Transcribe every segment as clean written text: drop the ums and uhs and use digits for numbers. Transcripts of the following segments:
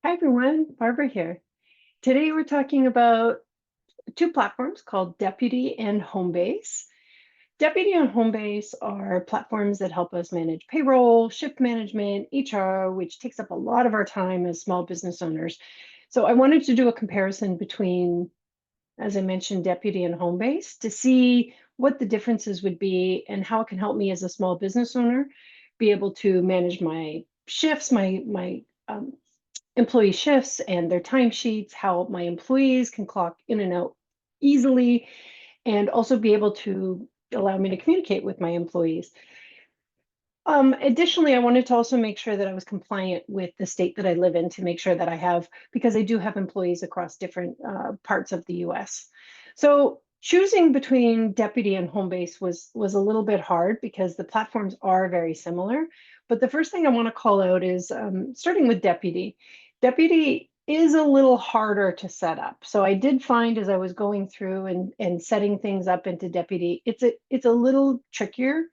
Hi everyone, Barbara here. Today we're talking about two platforms called Deputy and Homebase. Deputy and Homebase are platforms that help us manage payroll, shift management, HR, which takes up a lot of our time as small business owners. So I wanted to do a comparison between, as I mentioned, Deputy and Homebase to see what the differences would be and how it can help me as a small business owner be able to manage my shifts, my employee shifts and their timesheets, how my employees can clock in and out easily, and also be able to allow me to communicate with my employees. Additionally, I wanted to also make sure that I was compliant with the state that I live in to make sure that I have, because I do have employees across different parts of the US. So choosing between Deputy and Homebase was a little bit hard because the platforms are very similar. But the first thing I want to call out is starting with Deputy. Deputy is a little harder to set up. So I did find as I was going through and setting things up into Deputy, it's a little trickier.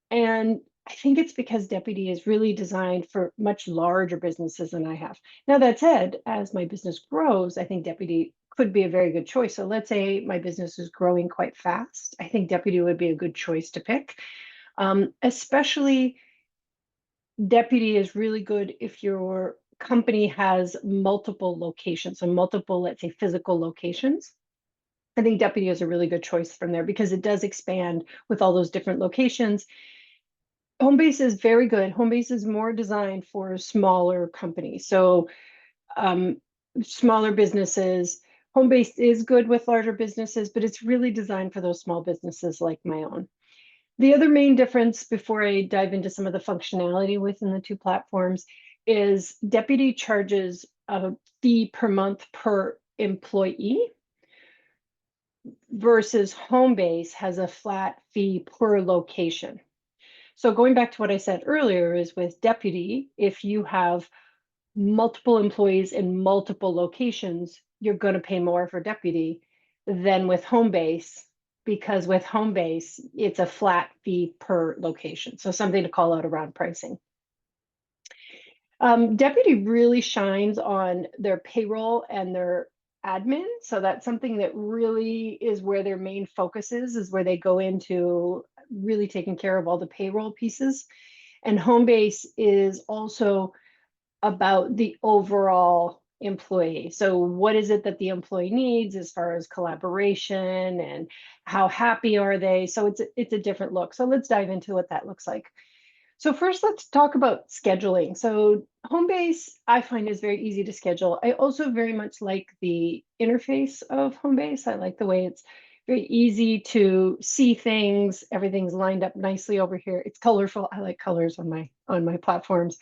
And I think it's because Deputy is really designed for much larger businesses than I have. Now, that said, as my business grows, I think Deputy could be a very good choice. So let's say my business is growing quite fast. I think Deputy would be a good choice to pick. Especially Deputy is really good if your company has multiple locations, so multiple, let's say, physical locations. I think Deputy is a really good choice from there because it does expand with all those different locations. Homebase is very good. Homebase is more designed for smaller companies. So smaller businesses. Homebase is good with larger businesses, but it's really designed for those small businesses like my own. The other main difference before I dive into some of the functionality within the two platforms is Deputy charges a fee per month per employee versus Homebase has a flat fee per location. So going back to what I said earlier is with Deputy, if you have multiple employees in multiple locations, you're going to pay more for Deputy than with Homebase, because with Homebase, it's a flat fee per location. So something to call out around pricing. Deputy really shines on their payroll and their admin. So that's something that really is where their main focus is where they go into really taking care of all the payroll pieces. And Homebase is also about the overall employee. So what is it that the employee needs as far as collaboration and how happy are they? So it's a different look. So let's dive into what that looks like. So first, let's talk about scheduling. So Homebase, I find, is very easy to schedule. I also very much like the interface of Homebase. I like the way it's very easy to see things. Everything's lined up nicely over here. It's colorful. I like colors on my platforms.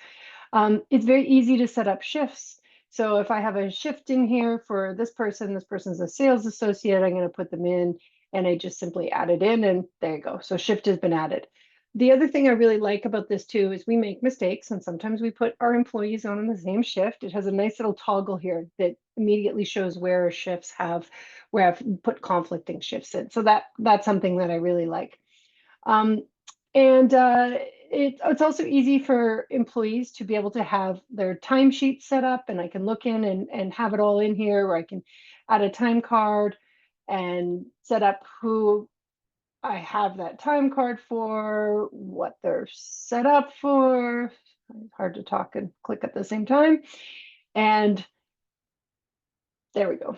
It's very easy to set up shifts. So if I have a shift in here for this person's a sales associate, I'm going to put them in and I just simply add it in and there you go. So shift has been added. The other thing I really like about this too is we make mistakes and sometimes we put our employees on the same shift. It has a nice little toggle here that immediately shows where shifts where I've put conflicting shifts in. So that's something that I really like. Um, and it's also easy for employees to be able to have their timesheet set up, and I can look in and have it all in here, where I can add a time card and set up who I have that time card for, what they're set up for. It's hard to talk and click at the same time. And there we go.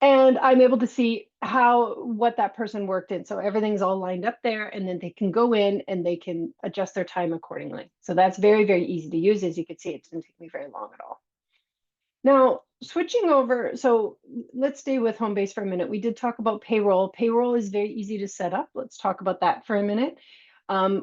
And I'm able to see what that person worked in. So everything's all lined up there, and then they can go in and they can adjust their time accordingly. So that's very, very easy to use. As you can see, it didn't take me very long at all. Now, switching over, so let's stay with Homebase for a minute. We did talk about payroll. Payroll is very easy to set up. Let's talk about that for a minute.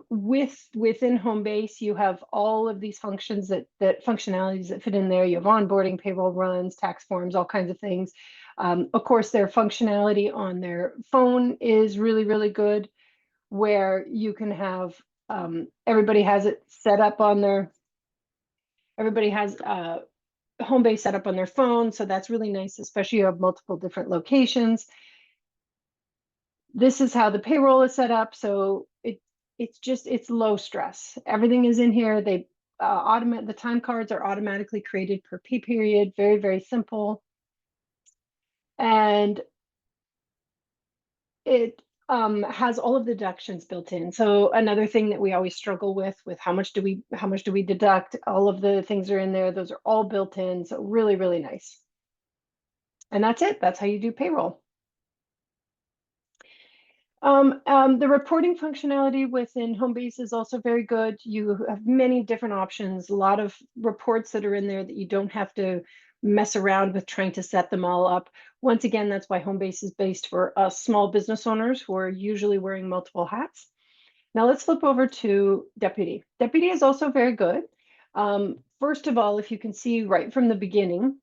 Within Homebase, you have all of these functions that functionalities that fit in there. You have onboarding, payroll runs, tax forms, all kinds of things. Of course, their functionality on their phone is really, really good, where you can have everybody has it set up on everybody has Homebase set up on their phone. So that's really nice, especially you have multiple different locations. This is how the payroll is set up. So it's low stress. Everything is in here. the time cards are automatically created per pay period. Very, very simple. And it has all of the deductions built in. So another thing that we always struggle with how much do we deduct? All of the things are in there. Those are all built in. So really, really nice. And that's it. That's how you do payroll. The reporting functionality within Homebase is also very good. You have many different options, a lot of reports that are in there that you don't have to mess around with trying to set them all up. Once again, that's why Homebase is based for us small business owners who are usually wearing multiple hats. Now let's flip over to Deputy. Deputy is also very good. First of all, if you can see right from the beginning,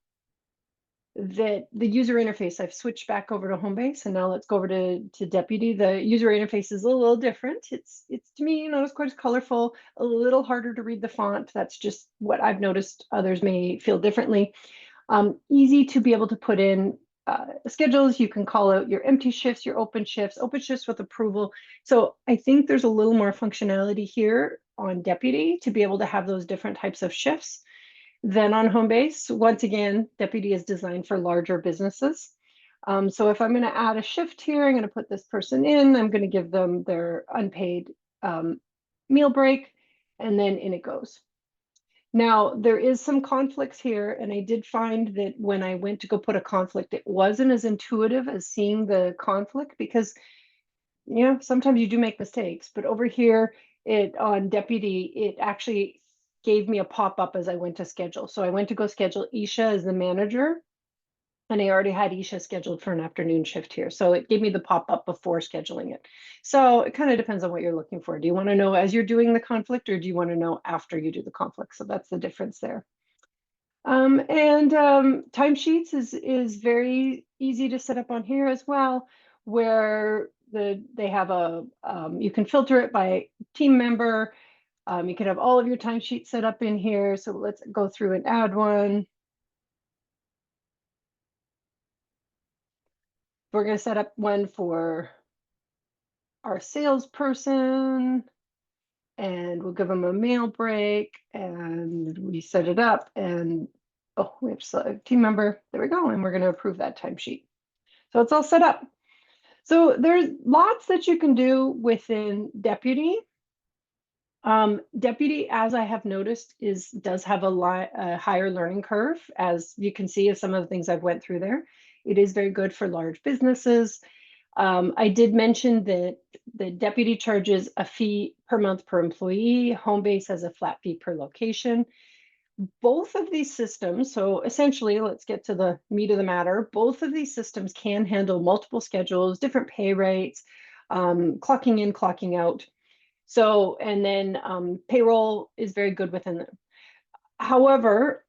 that the user interface, I've switched back over to Homebase, and now let's go over to Deputy. The user interface is a little different. It's to me, not as quite as colorful, a little harder to read the font. That's just what I've noticed. Others may feel differently. Easy to be able to put in schedules. You can call out your empty shifts, your open shifts with approval. So I think there's a little more functionality here on Deputy to be able to have those different types of shifts than on Homebase. Once again, Deputy is designed for larger businesses. So if I'm going to add a shift here, I'm going to put this person in, I'm going to give them their unpaid meal break, and then in it goes. Now, there is some conflicts here, and I did find that when I went to go put a conflict, it wasn't as intuitive as seeing the conflict, because sometimes you do make mistakes, but over here on Deputy, it actually gave me a pop-up as I went to schedule. So I went to go schedule Isha as the manager, and I already had Isha scheduled for an afternoon shift here. So it gave me the pop-up before scheduling it. So it kind of depends on what you're looking for. Do you want to know as you're doing the conflict, or do you want to know after you do the conflict? So that's the difference there. Timesheets is very easy to set up on here as well, where they have you can filter it by team member. You can have all of your timesheets set up in here. So let's go through and add one. We're going to set up one for our salesperson, and we'll give them a meal break, and we set it up, and we have a team member. There we go. And we're going to approve that timesheet. So it's all set up. So there's lots that you can do within Deputy. Deputy, as I have noticed, does have a higher learning curve, as you can see of some of the things I've went through there. It is very good for large businesses. I did mention that the Deputy charges a fee per month per employee. Homebase has a flat fee per location. Both of these systems, so essentially, let's get to the meat of the matter. Both of these systems can handle multiple schedules, different pay rates, clocking in, clocking out. So, and then Payroll is very good within them. However,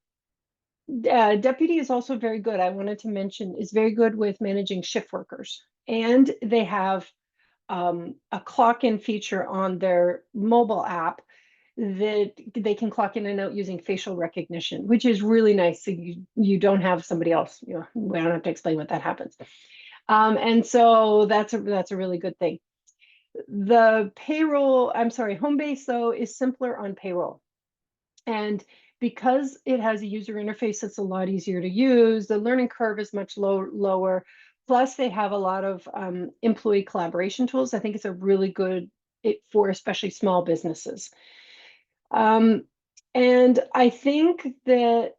Deputy is also very good, I wanted to mention, is very good with managing shift workers. And they have a clock in feature on their mobile app that they can clock in and out using facial recognition, which is really nice. So you don't have somebody else, we don't have to explain what that happens. And so that's a really good thing. The Homebase though is simpler on Payroll. And because it has a user interface that's a lot easier to use, the learning curve is much lower. Plus, they have a lot of employee collaboration tools. I think it's a really good for especially small businesses. And I think that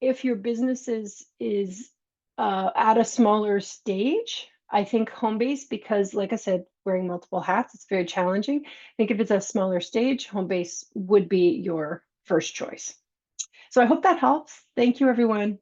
if your business is at a smaller stage, I think Homebase, because like I said, wearing multiple hats, it's very challenging. I think if it's a smaller stage, Homebase would be your first choice. So I hope that helps. Thank you, everyone.